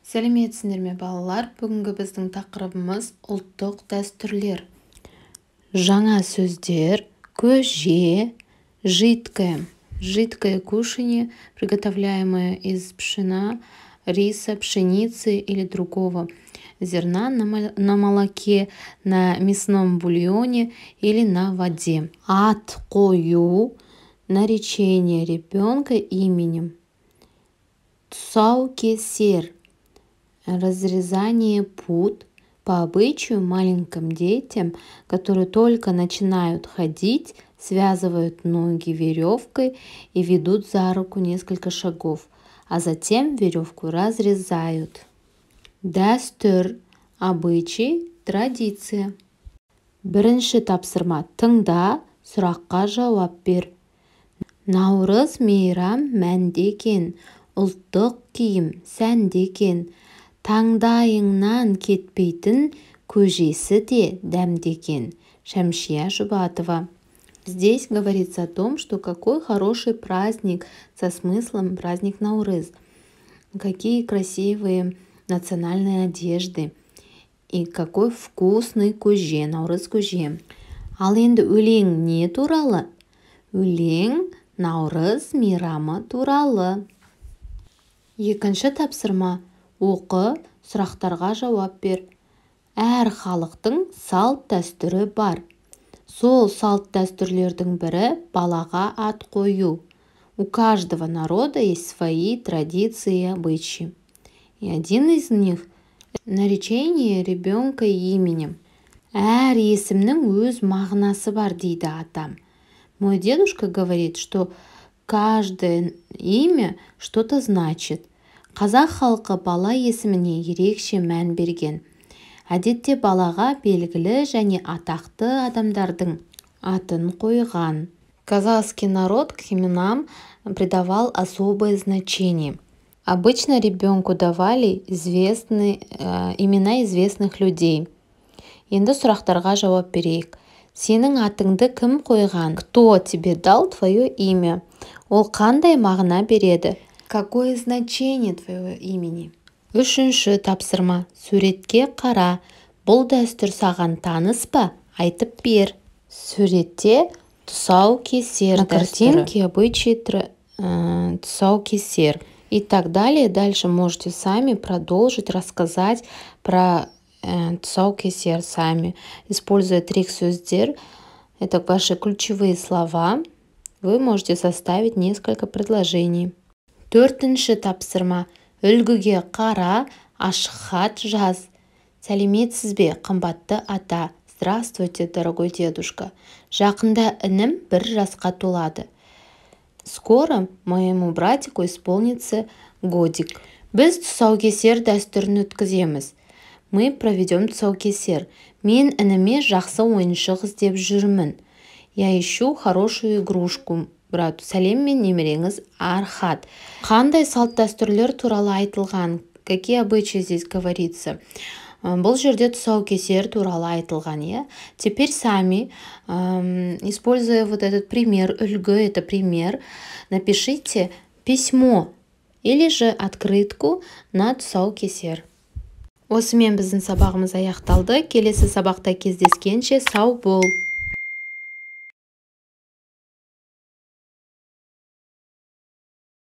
Сәлеметсіңдер ме балалар? Бүгінгі біздің тақырыбымыз ұлттық дәстүрлер. Жаңа сөздер: көже, жидкое. Жидкое кушанье, приготовляемое из пшена, риса, пшеницы или другого зерна на молоке, на мясном бульоне или на воде. Ат қою, наречение ребенка именем. Тұсаукесер, разрезание пут. По обычаю маленьким детям, которые только начинают ходить, связывают ноги веревкой и ведут за руку несколько шагов, а затем веревку разрезают. Дәстүр, обычай, традиция. Бірінші тапсырма: тыңда, сұраққа жауап бер. Наурыз мейрам мәнде екен, ұлттық киім сәнде екен, таңдайыңнан кетпейтін көжесі де дәмді екен. Шәмшия Жұбатова. Здесь говорится о том, что какой хороший праздник со смыслом праздник Наурыз. Какие красивые национальные одежды. И какой вкусный көже, Наурыз көже. Ал енді өлең не туралы? Өлең Наурыз мейрамы туралы. Екінші тапсырма: оқы, сұрақтарға жауап бер. Әр халықтың салт дәстүрі бар. Сол салт дәстүрлердің бірі балаға ат қою. У каждого народа есть свои традиции и обычаи. И один из них – наречение ребенка именем. Әр есімнің өз мағынасы бар, дейді атам. Мой дедушка говорит, что каждое имя что-то значит. Қазақ халқы бала есіміне ерекше мән берген. Әдетте балаға белгілі және атақты адамдардың атын қойған. Казахский народ к именам придавал особое значение. Обычно ребенку давали имена известных людей. Енді сұрақтарға жауап берейік. Сенің атыңды кім қойған? Кто тебе дал твое имя? Ол қандай мағына береді? Какое значение твоего имени? Үшінші тапсырма: суретке қара. Бұл дәстүр саған таныс па? Айтып бер. Суретте тұсаукесер. На картинке обычай тұсаукесер. И так далее. Дальше можете сами продолжить рассказать про тұсаукесер сами. Используя трик-сөздер, это ваши ключевые слова, вы можете составить несколько предложений. Төртінші тапсырма: үлгіге қара, ашық хат жаз. Сәлеметсіз бе, қымбатты ата? Здравствуйте, дорогой дедушка. Жақында інім 1 жасқа толады. Скоро моему братику исполнится годик. Біз тұсаукесер дәстүрін өткіземіз. Мы проведем тұсаукесер. Мен ініме жақсы ойыншық іздеп жүрмін. Я ищу хорошую игрушку. Брату сәлеммен, немереңіз Архат. Қандай салт дәстүрлер туралы айтылған? Какие обычаи здесь говорится? Бұл жерде тұсаукесер туралы айтылған, е? Теперь сами, используя вот этот пример, үлгі, это пример, напишите письмо или же открытку на тұсаукесер. Осымен біздің сабағымыз аяқталды. Келесі сабақта кездескенше сау бол.